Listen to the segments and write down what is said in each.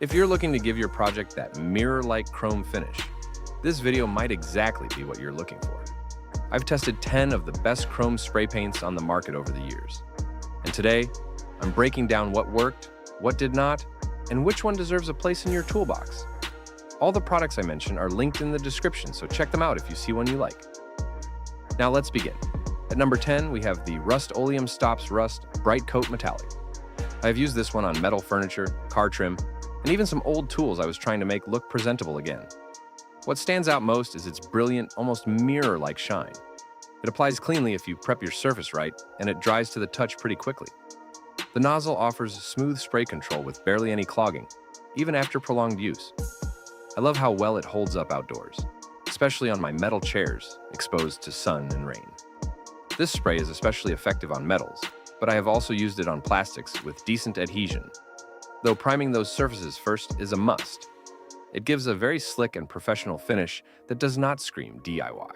If you're looking to give your project that mirror-like chrome finish, this video might exactly be what you're looking for. I've tested 10 of the best chrome spray paints on the market over the years. And today, I'm breaking down what worked, what did not, and which one deserves a place in your toolbox. All the products I mentioned are linked in the description, so check them out if you see one you like. Now let's begin. At number 10, we have the Rust-Oleum Stops Rust Bright Coat Metallic. I have used this one on metal furniture, car trim, and even some old tools I was trying to make look presentable again. What stands out most is its brilliant, almost mirror-like shine. It applies cleanly if you prep your surface right, and it dries to the touch pretty quickly. The nozzle offers smooth spray control with barely any clogging, even after prolonged use. I love how well it holds up outdoors, especially on my metal chairs exposed to sun and rain. This spray is especially effective on metals, but I have also used it on plastics with decent adhesion, though priming those surfaces first is a must. It gives a very slick and professional finish that does not scream DIY.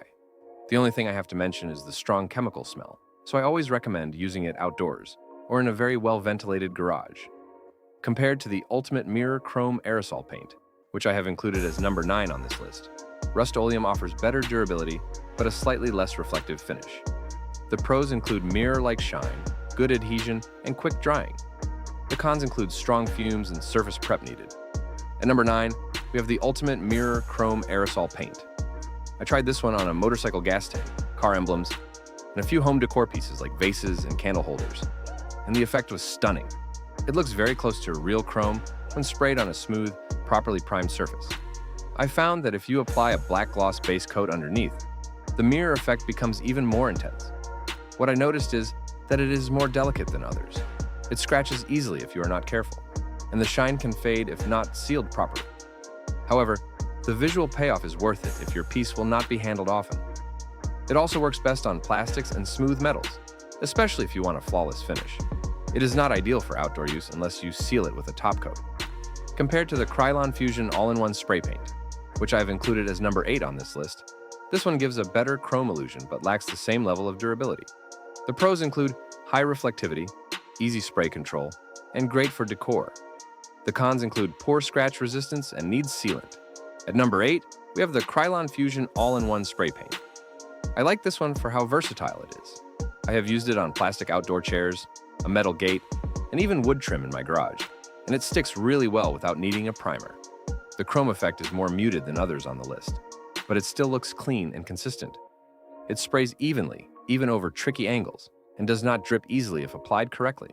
The only thing I have to mention is the strong chemical smell, so I always recommend using it outdoors or in a very well-ventilated garage. Compared to the Ultimate Mirror Chrome Aerosol paint, which I have included as number 9 on this list, Rust-Oleum offers better durability but a slightly less reflective finish. The pros include mirror-like shine, good adhesion, and quick drying. The cons include strong fumes and surface prep needed. At number 9, we have the Ultimate Mirror Chrome Aerosol paint. I tried this one on a motorcycle gas tank, car emblems, and a few home decor pieces like vases and candle holders, and the effect was stunning. It looks very close to real chrome when sprayed on a smooth, properly primed surface. I found that if you apply a black gloss base coat underneath, the mirror effect becomes even more intense. What I noticed is that it is more delicate than others. It scratches easily if you are not careful, and the shine can fade if not sealed properly. However, the visual payoff is worth it if your piece will not be handled often. It also works best on plastics and smooth metals, especially if you want a flawless finish. It is not ideal for outdoor use unless you seal it with a top coat. Compared to the Krylon Fusion All-in-One Spray Paint, which I have included as number 8 on this list, this one gives a better chrome illusion but lacks the same level of durability. The pros include high reflectivity, easy spray control, and great for decor. The cons include poor scratch resistance and needs sealant. At number 8, we have the Krylon Fusion All-in-One Spray Paint. I like this one for how versatile it is. I have used it on plastic outdoor chairs, a metal gate, and even wood trim in my garage, and it sticks really well without needing a primer. The chrome effect is more muted than others on the list, but it still looks clean and consistent. It sprays evenly, even over tricky angles, and does not drip easily if applied correctly.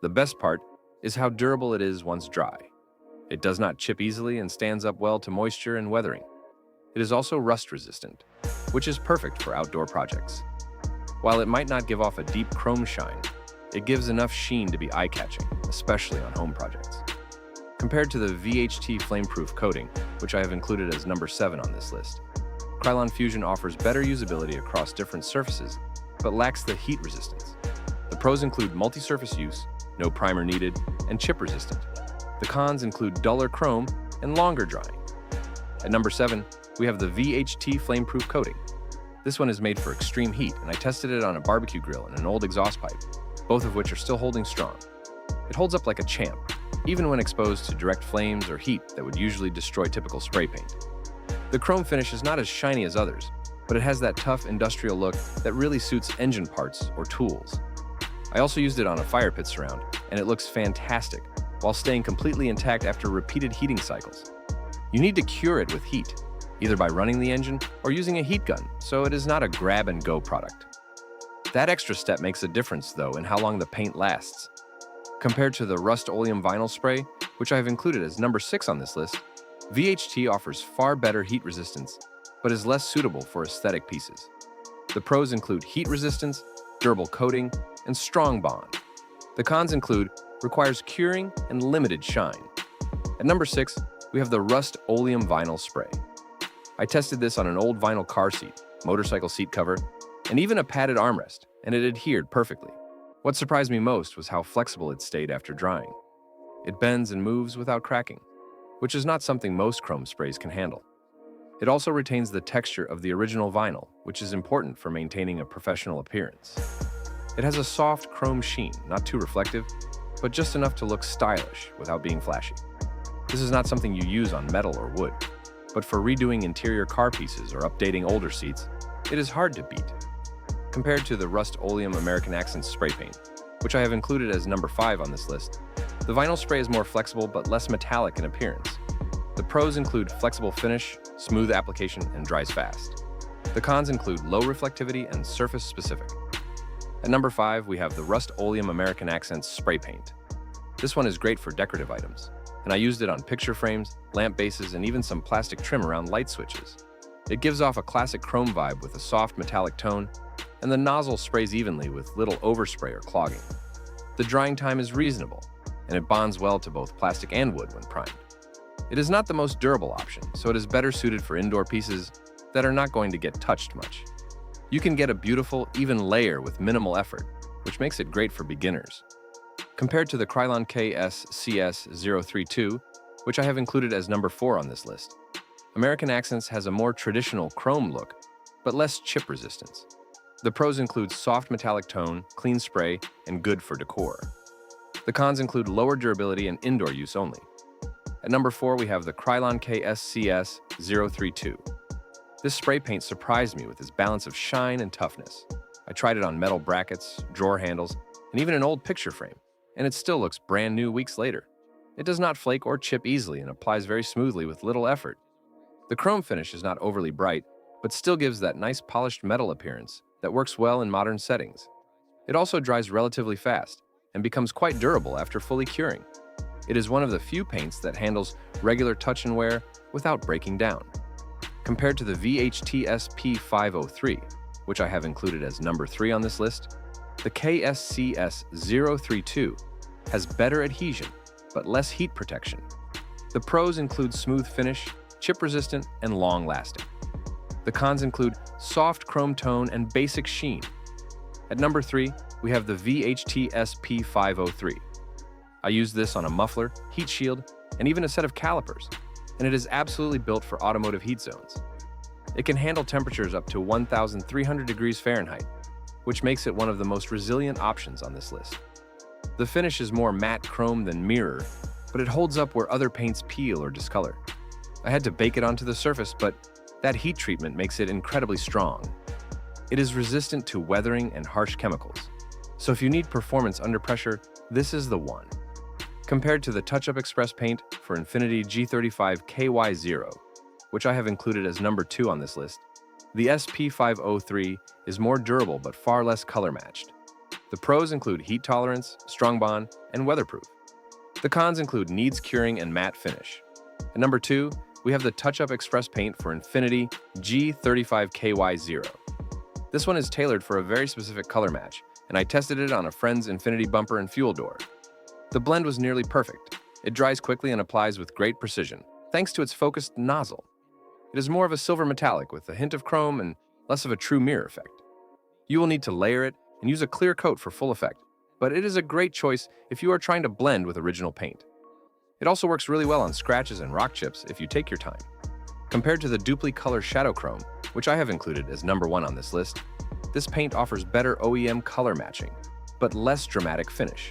The best part is how durable it is once dry. It does not chip easily and stands up well to moisture and weathering. It is also rust-resistant, which is perfect for outdoor projects. While it might not give off a deep chrome shine, it gives enough sheen to be eye-catching, especially on home projects. Compared to the VHT FLAMEPROOF Coating, which I have included as number 7 on this list, Krylon Fusion offers better usability across different surfaces, but lacks the heat resistance. The pros include multi-surface use, no primer needed, and chip resistant. The cons include duller chrome and longer drying. At number 7, we have the VHT FLAMEPROOF Coating. This one is made for extreme heat, and I tested it on a barbecue grill and an old exhaust pipe, both of which are still holding strong. It holds up like a champ, even when exposed to direct flames or heat that would usually destroy typical spray paint. The chrome finish is not as shiny as others, but it has that tough industrial look that really suits engine parts or tools. I also used it on a fire pit surround, and it looks fantastic, while staying completely intact after repeated heating cycles. You need to cure it with heat, either by running the engine or using a heat gun, so it is not a grab-and-go product. That extra step makes a difference, though, in how long the paint lasts. Compared to the Rust-Oleum vinyl spray, which I have included as number 6 on this list, VHT offers far better heat resistance, but is less suitable for aesthetic pieces. The pros include heat resistance, durable coating, and strong bond. The cons include requires curing and limited shine. At number 6, we have the Rust-Oleum vinyl spray. I tested this on an old vinyl car seat, motorcycle seat cover, and even a padded armrest, and it adhered perfectly. What surprised me most was how flexible it stayed after drying. It bends and moves without cracking, which is not something most chrome sprays can handle. It also retains the texture of the original vinyl, which is important for maintaining a professional appearance. It has a soft chrome sheen, not too reflective, but just enough to look stylish without being flashy. This is not something you use on metal or wood, but for redoing interior car pieces or updating older seats, it is hard to beat. Compared to the Rust-Oleum American Accents spray paint, which I have included as number 5 on this list, the vinyl spray is more flexible but less metallic in appearance. The pros include flexible finish, smooth application, and dries fast. The cons include low reflectivity and surface specific. At number 5, we have the Rust-Oleum American Accents spray paint. This one is great for decorative items, and I used it on picture frames, lamp bases, and even some plastic trim around light switches. It gives off a classic chrome vibe with a soft metallic tone, and the nozzle sprays evenly with little overspray or clogging. The drying time is reasonable, and it bonds well to both plastic and wood when primed. It is not the most durable option, so it is better suited for indoor pieces that are not going to get touched much. You can get a beautiful, even layer with minimal effort, which makes it great for beginners. Compared to the Krylon KSCS032, which I have included as number 4 on this list, American Accents has a more traditional chrome look, but less chip resistance. The pros include soft metallic tone, clean spray, and good for decor. The cons include lower durability and indoor use only. At number 4, we have the Krylon KSCS032. This spray paint surprised me with its balance of shine and toughness. I tried it on metal brackets, drawer handles, and even an old picture frame, and it still looks brand new weeks later. It does not flake or chip easily and applies very smoothly with little effort. The chrome finish is not overly bright, but still gives that nice polished metal appearance that works well in modern settings. It also dries relatively fast and becomes quite durable after fully curing. It is one of the few paints that handles regular touch and wear without breaking down. Compared to the VHT SP503, which I have included as number 3 on this list, the KSCS032 has better adhesion, but less heat protection. The pros include smooth finish, chip-resistant, and long-lasting. The cons include soft chrome tone and basic sheen. At number 3, we have the VHT SP503. I used this on a muffler, heat shield, and even a set of calipers, and it is absolutely built for automotive heat zones. It can handle temperatures up to 1,300 degrees Fahrenheit, which makes it one of the most resilient options on this list. The finish is more matte chrome than mirror, but it holds up where other paints peel or discolor. I had to bake it onto the surface, but that heat treatment makes it incredibly strong. It is resistant to weathering and harsh chemicals, so if you need performance under pressure, this is the one. Compared to the Touch-Up Express paint for Infiniti G35 KY0, which I have included as number 2 on this list, the SP503 is more durable but far less color matched. The pros include heat tolerance, strong bond, and weatherproof. The cons include needs curing and matte finish. At number 2, we have the Touch-Up Express paint for Infiniti G35 KY0. This one is tailored for a very specific color match, and I tested it on a friend's Infiniti bumper and fuel door. The blend was nearly perfect. It dries quickly and applies with great precision, thanks to its focused nozzle. It is more of a silver metallic with a hint of chrome and less of a true mirror effect. You will need to layer it and use a clear coat for full effect, but it is a great choice if you are trying to blend with original paint. It also works really well on scratches and rock chips if you take your time. Compared to the Dupli-Color Shadow Chrome, which I have included as number 1 on this list, this paint offers better OEM color matching, but less dramatic finish.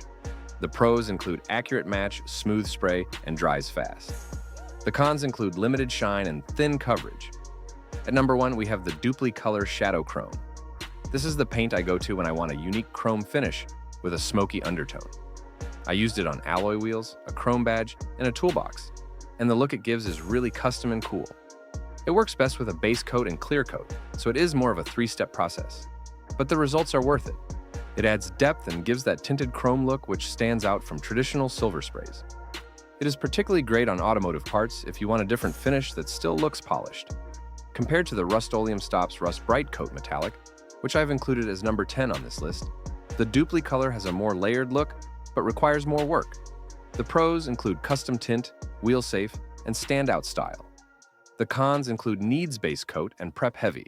The pros include accurate match, smooth spray, and dries fast. The cons include limited shine and thin coverage. At number 1, we have the Dupli-Color Shadow Chrome. This is the paint I go to when I want a unique chrome finish with a smoky undertone. I used it on alloy wheels, a chrome badge, and a toolbox, and the look it gives is really custom and cool. It works best with a base coat and clear coat, so it is more of a 3-step process. But the results are worth it. It adds depth and gives that tinted chrome look which stands out from traditional silver sprays. It is particularly great on automotive parts if you want a different finish that still looks polished. Compared to the Rust-Oleum Stops Rust Bright Coat Metallic, which I've included as number 10 on this list, the Dupli-Color has a more layered look, but requires more work. The pros include custom tint, wheel safe, and standout style. The cons include needs-based coat and prep heavy.